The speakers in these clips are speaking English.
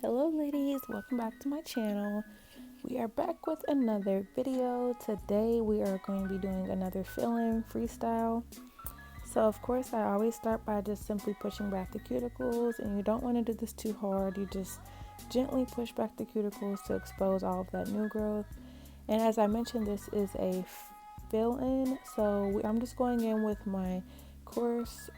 Hello ladies, welcome back to my channel. We are back with another video. Today we are going to be doing another fill-in freestyle. So of course I always start by just simply pushing back the cuticles, and you don't want to do this too hard. You just gently push back the cuticles to expose all of that new growth. And as I mentioned, this is a fill-in, so I'm just going in with my coarse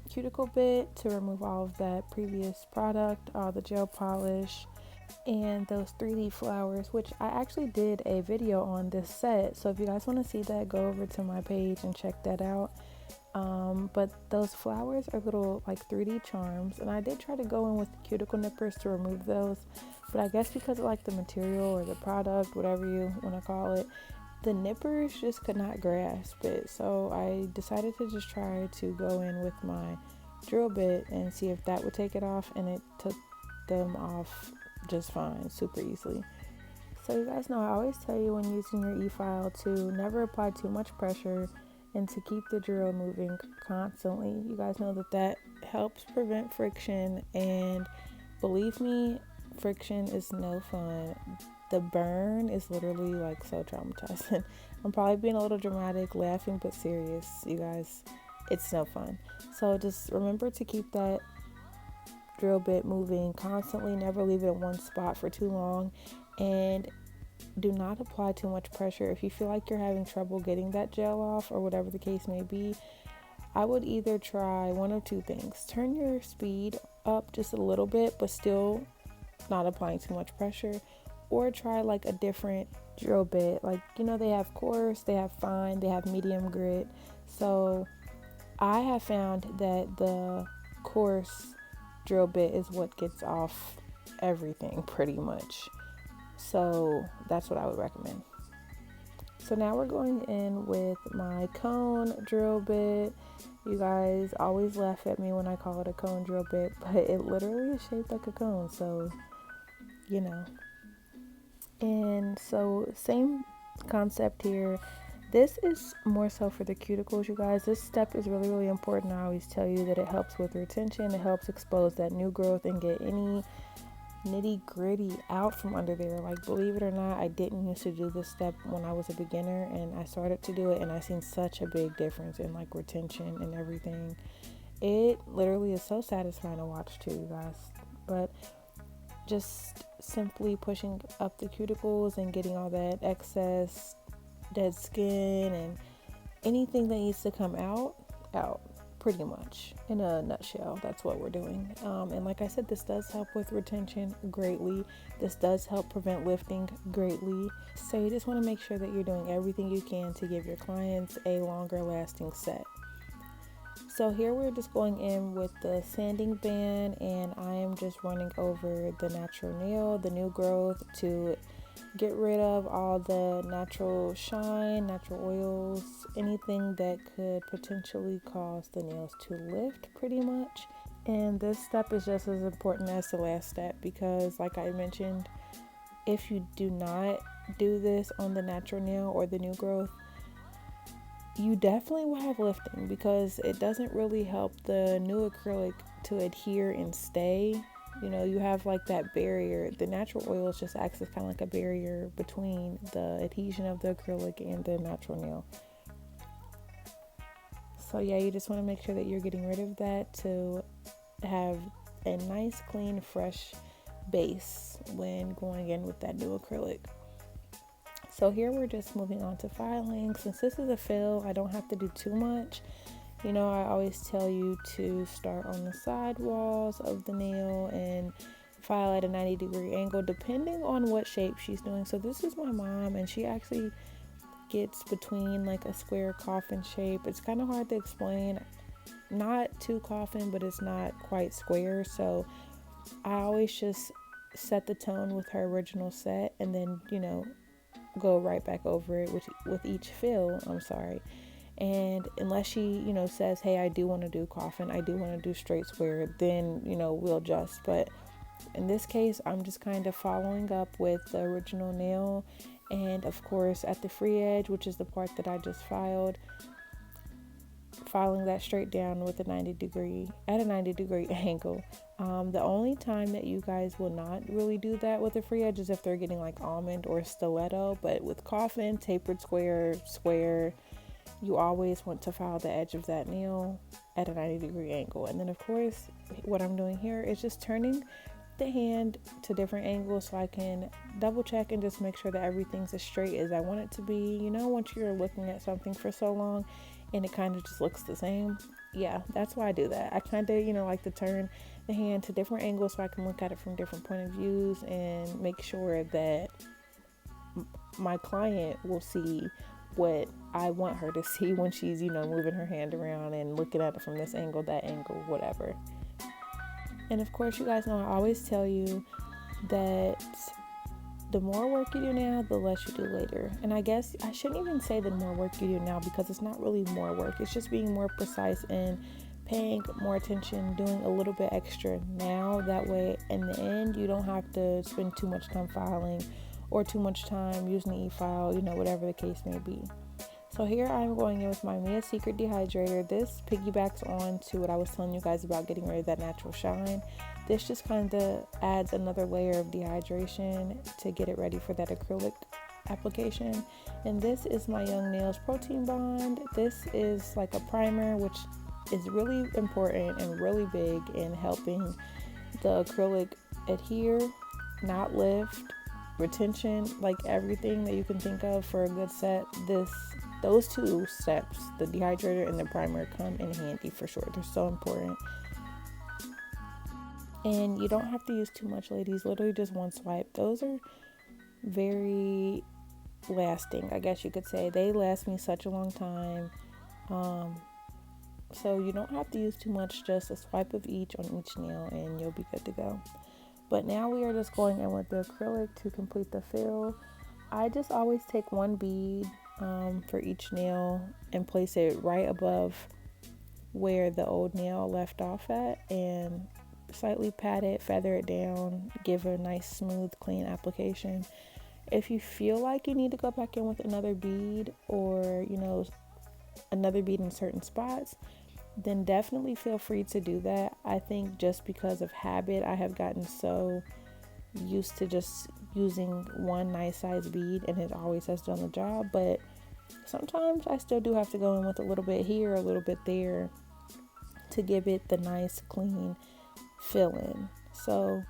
cuticle bit to remove all of that previous product, all the gel polish, and those 3D flowers, which I actually did a video on this set. So if you guys want to see that, go over to my page and check that out. But those flowers are little like 3D charms, and I did try to go in with cuticle nippers to remove those, but I guess because of like the material or the product, whatever you want to call it, the nippers just could not grasp it. So I decided to just try to go in with my drill bit and see if that would take it off, and it took them off just fine, super easily. So you guys know I always tell you when using your e-file to never apply too much pressure and to keep the drill moving constantly. You guys know that helps prevent friction, and believe me, friction is no fun. The burn is literally like so traumatizing. I'm probably being a little dramatic, laughing, but serious, you guys. It's no fun. So just remember to keep that drill bit moving constantly. Never leave it in one spot for too long, and do not apply too much pressure. If you feel like you're having trouble getting that gel off or whatever the case may be, I would either try one of two things. Turn your speed up just a little bit, but still not applying too much pressure, or try like a different drill bit. Like, they have coarse, they have fine, they have medium grit. So I have found that the coarse drill bit is what gets off everything pretty much. So that's what I would recommend. So now we're going in with my cone drill bit. You guys always laugh at me when I call it a cone drill bit, but it literally is shaped like a cone, so And so same concept here. This is more so for the cuticles, you guys. This step is really, really important. I always tell you that it helps with retention. It helps expose that new growth and get any nitty gritty out from under there. Like, believe it or not, I didn't used to do this step when I was a beginner, and I started to do it, and I seen such a big difference in like retention and everything. It literally is so satisfying to watch too, you guys. But just simply pushing up the cuticles and getting all that excess dead skin and anything that needs to come out pretty much. In a nutshell, that's what we're doing. And like I said, this does help with retention greatly. This does help prevent lifting greatly. So you just want to make sure that you're doing everything you can to give your clients a longer lasting set. So here we're just going in with the sanding band, and I am just running over the natural nail, the new growth, to get rid of all the natural shine, natural oils, anything that could potentially cause the nails to lift pretty much. And this step is just as important as the last step, because like I mentioned, if you do not do this on the natural nail or the new growth, you definitely will have lifting, because it doesn't really help the new acrylic to adhere and stay. You have like that barrier. The natural oils just acts as kind of like a barrier between the adhesion of the acrylic and the natural nail. So yeah, you just want to make sure that you're getting rid of that to have a nice, clean, fresh base when going in with that new acrylic. So here we're just moving on to filing. Since this is a fill, I don't have to do too much. I always tell you to start on the side walls of the nail and file at a 90-degree angle depending on what shape she's doing. So this is my mom, and she actually gets between like a square coffin shape. It's kind of hard to explain. Not too coffin, but it's not quite square. So I always just set the tone with her original set, and then go right back over it with each fill. And unless she says, hey, I do want to do coffin, I do want to do straight square, then we'll adjust. But in this case, I'm just kind of following up with the original nail, and of course at the free edge, which is the part that I just filed, filing that straight down with a 90-degree angle. The only time that you guys will not really do that with a free edge is if they're getting like almond or stiletto, but with coffin, tapered square, you always want to file the edge of that nail at a 90-degree angle. And then of course, what I'm doing here is just turning the hand to different angles so I can double check and just make sure that everything's as straight as I want it to be. You know, once you're looking at something for so long and it kind of just looks the same, yeah, that's why I do that. I kind of, like to turn the hand to different angles so I can look at it from different point of views and make sure that my client will see what I want her to see when she's, moving her hand around and looking at it from this angle, that angle, whatever. And of course, you guys know I always tell you that the more work you do now, the less you do later. And I guess I shouldn't even say the more work you do now, because it's not really more work. It's just being more precise and paying more attention, doing a little bit extra now. That way, in the end, you don't have to spend too much time filing or too much time using the e-file, whatever the case may be. So here I'm going in with my Mia Secret Dehydrator. This piggybacks on to what I was telling you guys about getting rid of that natural shine. This just kind of adds another layer of dehydration to get it ready for that acrylic application. And this is my Young Nails Protein Bond. This is like a primer, which is really important and really big in helping the acrylic adhere, not lift, retention, like everything that you can think of for a good set. Those two steps, the dehydrator and the primer, come in handy for sure. They're so important. And you don't have to use too much, ladies. Literally just one swipe. Those are very lasting, I guess you could say. They last me such a long time. So you don't have to use too much, just a swipe of each on each nail and you'll be good to go. But now we are just going in with the acrylic to complete the fill. I just always take one bead for each nail and place it right above where the old nail left off at, and slightly pat it, feather it down, give a nice smooth clean application. If you feel like you need to go back in with another bead, or another bead in certain spots, then definitely feel free to do that. I think just because of habit, I have gotten so used to just using one nice size bead and it always has done the job. But sometimes I still do have to go in with a little bit here, a little bit there, to give it the nice clean fill in. So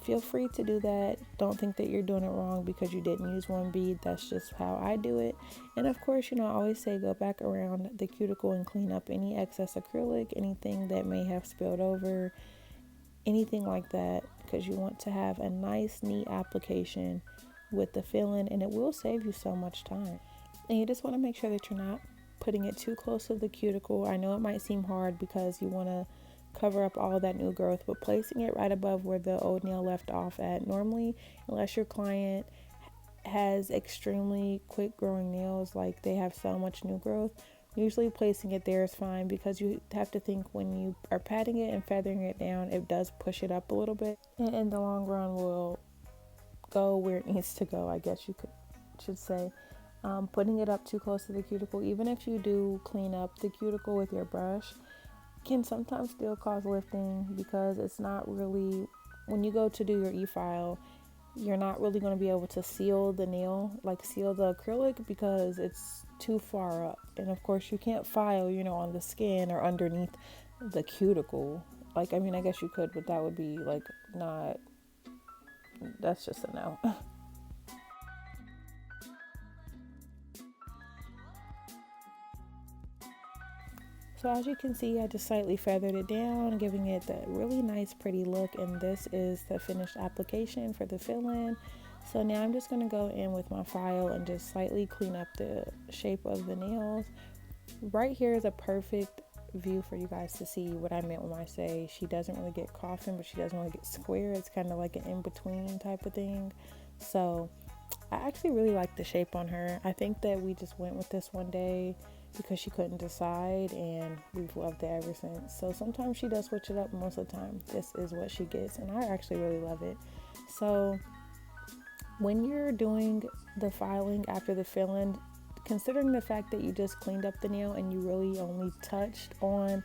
feel free to do that. Don't think that you're doing it wrong because you didn't use one bead. That's just how I do it. And of course, I always say go back around the cuticle and clean up any excess acrylic, anything that may have spilled over, anything like that, because you want to have a nice, neat application with the fill-in, and it will save you so much time. And you just want to make sure that you're not putting it too close to the cuticle. I know it might seem hard because you want to cover up all of that new growth, but placing it right above where the old nail left off at, normally, unless your client has extremely quick growing nails, like they have so much new growth, usually placing it there is fine, because you have to think when you are patting it and feathering it down, it does push it up a little bit, and in the long run will go where it needs to go, I guess you should say. Putting it up too close to the cuticle, even if you do clean up the cuticle with your brush, can sometimes still cause lifting, because it's not really, when you go to do your e-file, you're not really going to be able to seal the nail, like seal the acrylic, because it's too far up. And of course you can't file, on the skin or underneath the cuticle. Like, I mean, I guess you could, but that would be like that's just a no. So as you can see, I just slightly feathered it down, giving it that really nice, pretty look. And this is the finished application for the fill-in. So now I'm just going to go in with my file and just slightly clean up the shape of the nails. Right here is a perfect view for you guys to see what I meant when I say she doesn't really get coffin, but she doesn't really get square. It's kind of like an in-between type of thing. So I actually really like the shape on her. I think that we just went with this one day because she couldn't decide, and we've loved it ever since. So sometimes she does switch it up. Most of the time this is what she gets, and I actually really love it. So when you're doing the filing after the fill-in, considering the fact that you just cleaned up the nail and you really only touched on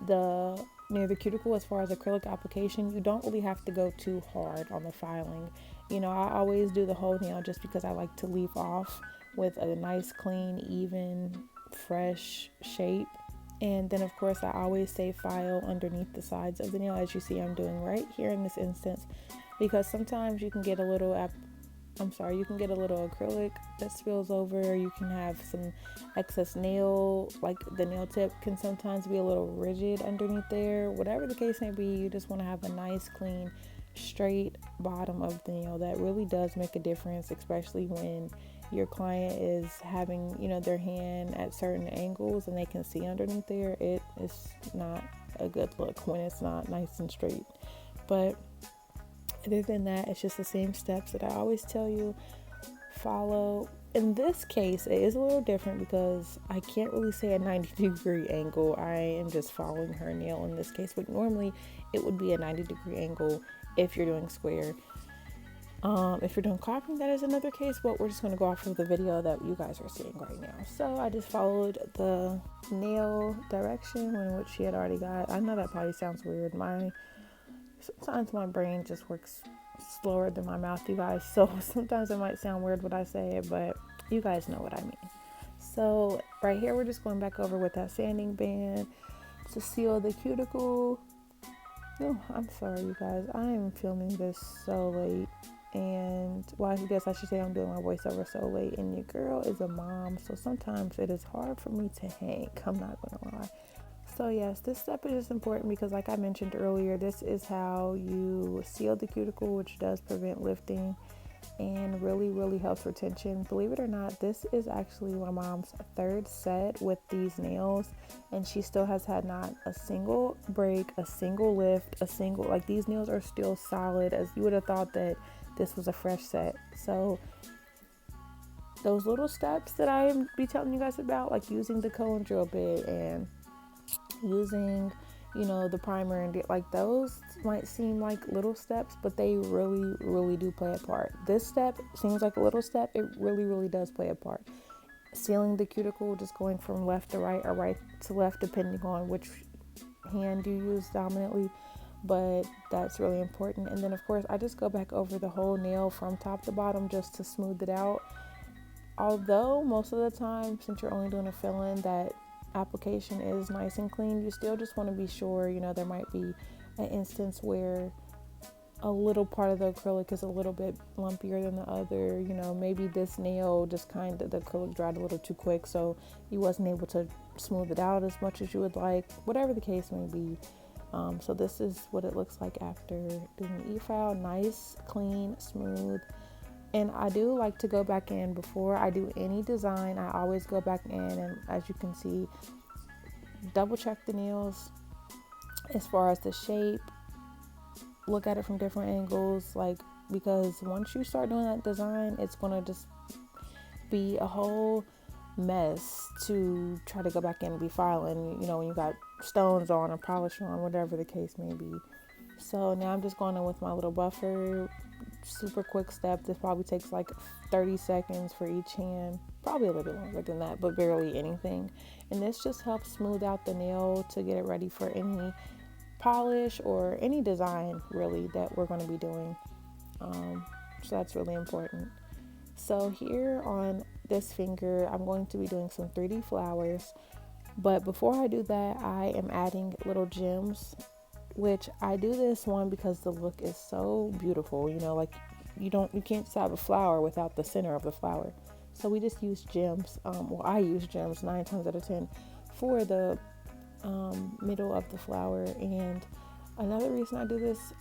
the near the cuticle as far as acrylic application, you don't really have to go too hard on the filing. You know, I always do the whole nail just because I like to leave off with a nice, clean, even, fresh shape. And then of course I always say file underneath the sides of the nail, as you see I'm doing right here in this instance, because sometimes you can get a little you can get a little acrylic that spills over. You can have some excess nail, like the nail tip can sometimes be a little rigid underneath there. Whatever the case may be, you just want to have a nice, clean, straight bottom of the nail. That really does make a difference, especially when your client is having, you know, their hand at certain angles and they can see underneath there. It is not a good look when it's not nice and straight. But other than that, it's just the same steps that I always tell you, follow. In this case, it is a little different because I can't really say a 90-degree angle. I am just following her nail in this case, but normally it would be a 90-degree angle if you're doing square. If you're doing carving, that is another case, but we're just going to go off of the video that you guys are seeing right now. So I just followed the nail direction in which she had already got. I know that probably sounds weird. Sometimes my brain just works slower than my mouth, you guys. So sometimes it might sound weird when I say it, but you guys know what I mean. So right here, we're just going back over with that sanding band to seal the cuticle. Oh, I'm sorry, you guys. I am filming this so late. And well, I guess I should say I'm doing my voiceover so late. And your girl is a mom, so sometimes it is hard for me to hang. I'm not gonna lie. So yes, this step is just important because, like I mentioned earlier, this is how you seal the cuticle, which does prevent lifting and really helps retention. Believe it or not, this is actually my mom's third set with these nails, and she still has had not a single break, a single lift, like these nails are still solid, as you would have thought that this was a fresh set. So those little steps that I be telling you guys about, like using the cone drill bit and using, you know, the primer, and like those might seem like little steps, but they really do play a part. This step seems like a little step. It really does play a part. Sealing the cuticle, just going from left to right or right to left, depending on which hand you use dominantly, but that's really important. And then of course I just go back over the whole nail from top to bottom just to smooth it out. Although most of the time, since you're only doing a fill-in, that application is nice and clean, you still just want to be sure, you know, there might be an instance where a little part of the acrylic is a little bit lumpier than the other. You know, maybe this nail just the acrylic dried a little too quick, so you wasn't able to smooth it out as much as you would like, whatever the case may be. So this is what it looks like after doing the e-file. Nice, clean, smooth. And I do like to go back in before I do any design. I always go back in and, as you can see, double check the nails as far as the shape, look at it from different angles, like, because once you start doing that design, it's gonna just be a whole mess to try to go back in and be filing, you know, when you got stones on or polish on, whatever the case may be. So now I'm just going in with my little buffer. Super quick step. This probably takes like 30 seconds for each hand, probably a little bit longer than that, but barely anything. And this just helps smooth out the nail to get it ready for any polish or any design really that we're going to be doing. So that's really important. So here on this finger, I'm going to be doing some 3D flowers, but before I do that, I am adding little gems, which I do this one because the look is so beautiful. You know, like you can't just have a flower without the center of the flower. So we just use gems. I use gems 9 times out of 10 for the middle of the flower. And another reason I do this,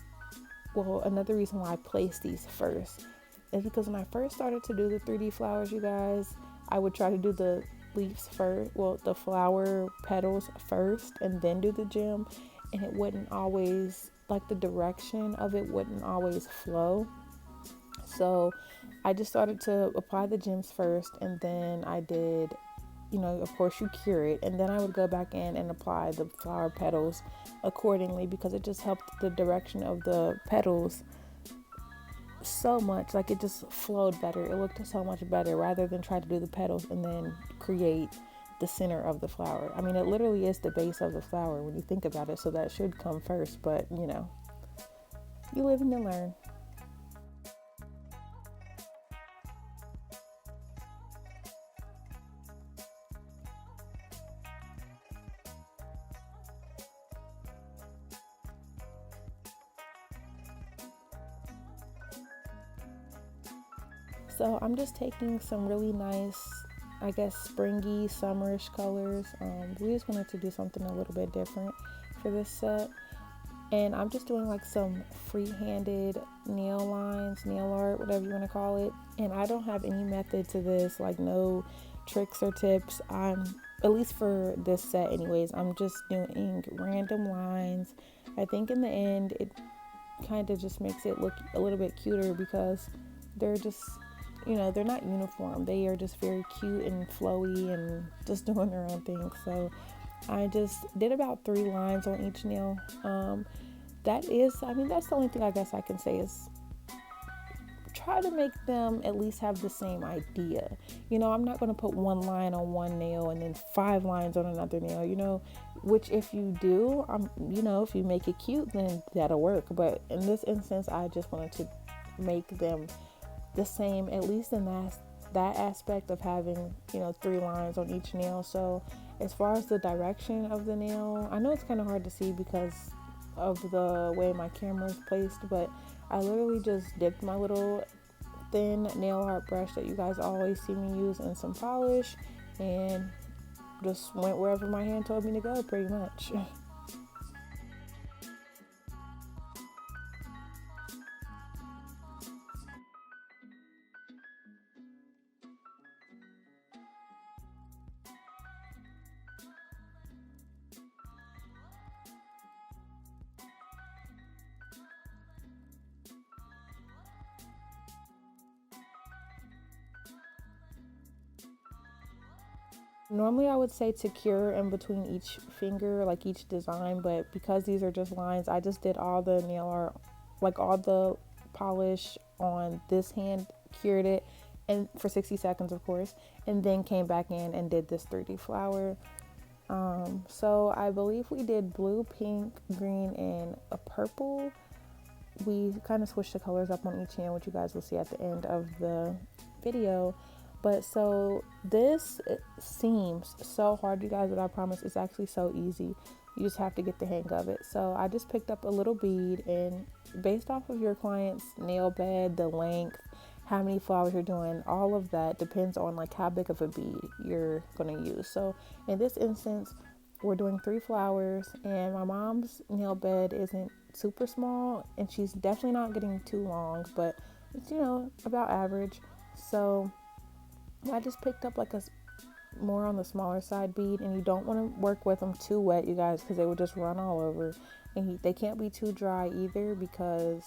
another reason why I place these first is because when I first started to do the 3D flowers, you guys, I would try to do the leaves first, the flower petals first, and then do the gem. And it wouldn't always, like the direction of it wouldn't always flow. So I just started to apply the gems first, and then I did, you know, of course you cure it, and then I would go back in and apply the flower petals accordingly, because it just helped the direction of the petals so much, like it just flowed better. It looked so much better rather than try to do the petals and then create the center of the flower. I mean, it literally is the base of the flower when you think about it, so that should come first, but you know, you live and you learn. So I'm just taking some really nice, I guess, springy, summerish colors. We just wanted to do something a little bit different for this set. And I'm just doing like some free-handed nail lines, nail art, whatever you want to call it. And I don't have any method to this, like no tricks or tips. At least for this set anyways, I'm just doing random lines. I think in the end, it kind of just makes it look a little bit cuter because they're just, they're not uniform. They are just very cute and flowy and just doing their own thing. So I just did about 3 lines on each nail. That's the only thing I guess I can say is try to make them at least have the same idea. I'm not going to put 1 line on one nail and then 5 lines on another nail, which if you do, if you make it cute, then that'll work. But in this instance, I just wanted to make them the same, at least in that aspect of having 3 lines on each nail. So as far as the direction of the nail, I know it's kind of hard to see because of the way my camera is placed, but I literally just dipped my little thin nail art brush that you guys always see me use in some polish and just went wherever my hand told me to go, pretty much. Normally I would say to cure in between each finger, like each design, but because these are just lines, I just did all the nail art, like all the polish on this hand, cured it, and for 60 seconds of course, and then came back in and did this 3D flower. So I believe we did blue, pink, green, and a purple. We kind of switched the colors up on each hand, which you guys will see at the end of the video. But so this seems so hard, you guys, but I promise it's actually so easy. You just have to get the hang of it. So I just picked up a little bead, and based off of your client's nail bed, the length, how many flowers you're doing, all of that depends on like how big of a bead you're going to use. So in this instance, we're doing 3 flowers, and my mom's nail bed isn't super small, and she's definitely not getting too long, but it's, about average. So I just picked up like a more on the smaller side bead, and you don't want to work with them too wet, you guys, because they will just run all over, and they can't be too dry either because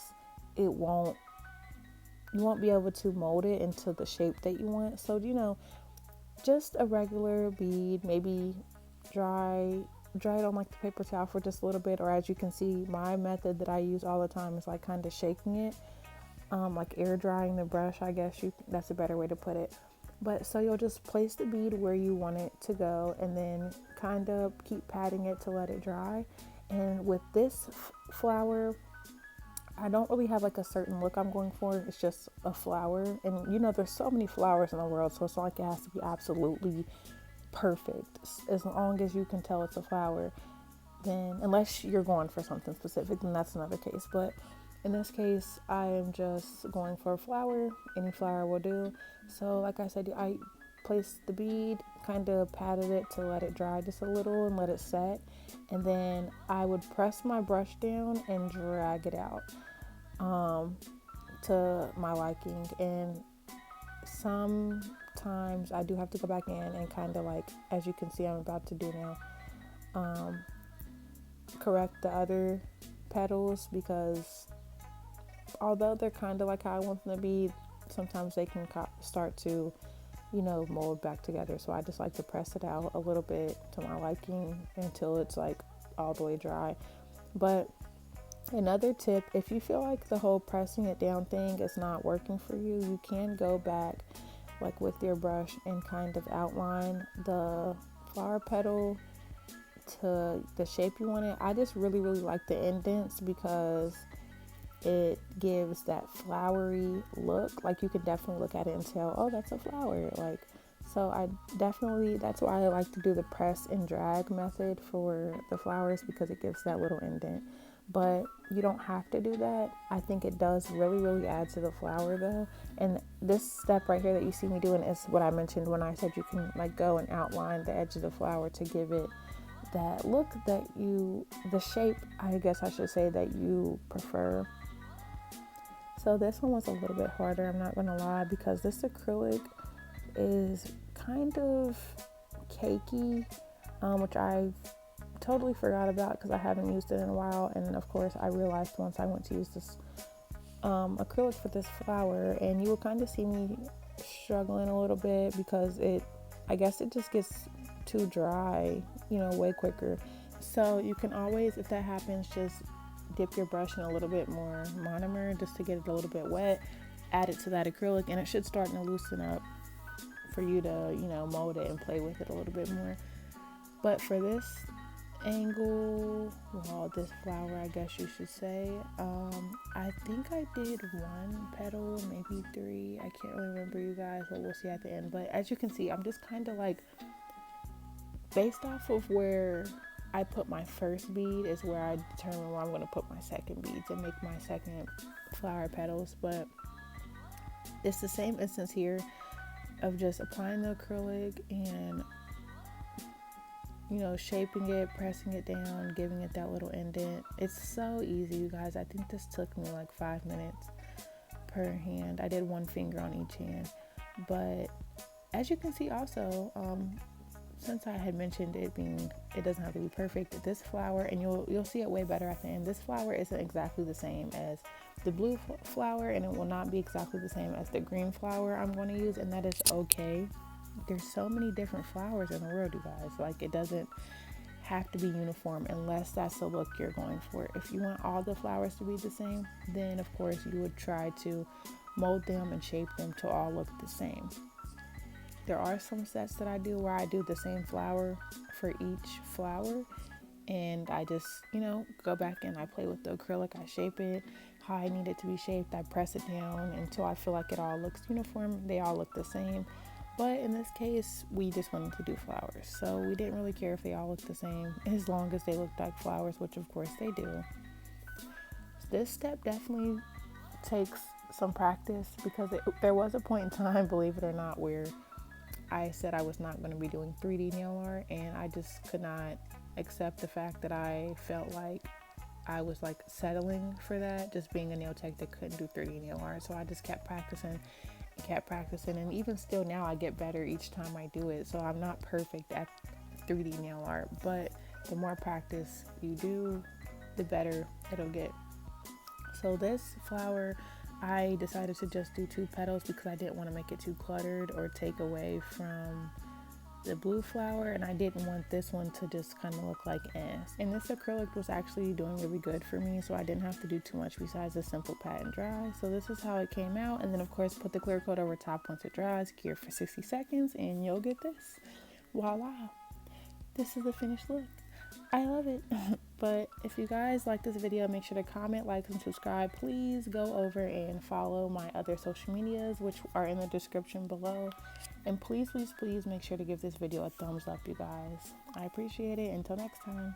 you won't be able to mold it into the shape that you want. So just a regular bead, maybe dry it on like the paper towel for just a little bit, or as you can see, my method that I use all the time is like kind of shaking it, like air drying the brush, I guess that's a better way to put it. But so you'll just place the bead where you want it to go, and then kind of keep patting it to let it dry. And with this flower, I don't really have like a certain look I'm going for. It's just a flower, and there's so many flowers in the world, so it's not like it has to be absolutely perfect. As long as you can tell it's a flower, then unless you're going for something specific, then that's another case. But in this case, I am just going for a flower. Any flower will do. So like I said, I placed the bead, kind of patted it to let it dry just a little and let it set, and then I would press my brush down and drag it out to my liking. And sometimes I do have to go back in and kind of like, as you can see I'm about to do now, correct the other petals, because although they're kind of like how I want them to be, sometimes they can start to mold back together. So I just like to press it out a little bit to my liking until it's like all the way dry. But Another tip, if you feel like the whole pressing it down thing is not working for you, you can go back like with your brush and kind of outline the flower petal to the shape you want it. I just really like the indents because it gives that flowery look. Like you can definitely look at it and tell, oh, that's a flower. Like, so that's why I like to do the press and drag method for the flowers, because it gives that little indent. But you don't have to do that. I think it does really add to the flower though. And this step right here that you see me doing is what I mentioned when I said you can like go and outline the edge of the flower to give it that look the shape, I guess I should say, that you prefer. So this one was a little bit harder, I'm not gonna lie, because this acrylic is kind of cakey, which I totally forgot about because I haven't used it in a while. And of course I realized once I went to use this acrylic for this flower, and you will kind of see me struggling a little bit because I guess it just gets too dry, way quicker. So you can always, if that happens, just dip your brush in a little bit more monomer just to get it a little bit wet, add it to that acrylic, and it should start to loosen up for you to, mold it and play with it a little bit more. But for this angle, well, this flower, I guess you should say, I think I did 1 petal, maybe 3. I can't really remember, you guys, but we'll see at the end. But as you can see, I'm just kind of like, based off of where I put my first bead is where I determine where I'm going to put my second beads and make my second flower petals. But it's the same instance here of just applying the acrylic and shaping it, pressing it down, giving it that little indent. It's so easy, you guys. I think this took me like 5 minutes per hand. I did 1 finger on each hand. But as you can see also, since I had mentioned it doesn't have to be perfect, this flower, and you'll see it way better at the end, this flower isn't exactly the same as the blue flower, and it will not be exactly the same as the green flower I'm going to use, and that is okay. There's so many different flowers in the world, you guys. Like, it doesn't have to be uniform unless that's the look you're going for. If you want all the flowers to be the same, then of course you would try to mold them and shape them to all look the same. There are some sets that I do where I do the same flower for each flower, and I just, go back and I play with the acrylic. I shape it how I need it to be shaped. I press it down until I feel like it all looks uniform. They all look the same. But in this case, we just wanted to do flowers. So we didn't really care if they all looked the same, as long as they looked like flowers, which of course they do. This step definitely takes some practice, because there was a point in time, believe it or not, where I said I was not going to be doing 3D nail art, and I just could not accept the fact that I felt like I was like settling for that, just being a nail tech that couldn't do 3D nail art. So I just kept practicing, and even still now I get better each time I do it. So I'm not perfect at 3D nail art, but the more practice you do, the better it'll get. So this flower, I decided to just do 2 petals because I didn't want to make it too cluttered or take away from the blue flower, and I didn't want this one to just kind of look like ass. And this acrylic was actually doing really good for me, so I didn't have to do too much besides a simple pat and dry. So this is how it came out, and then of course put the clear coat over top once it dries, cure for 60 seconds, and you'll get this. Voila! This is the finished look. I love it. But if you guys like this video, make sure to comment, like, and subscribe. Please go over and follow my other social medias, which are in the description below. And please make sure to give this video a thumbs up, you guys. I appreciate it. Until next time.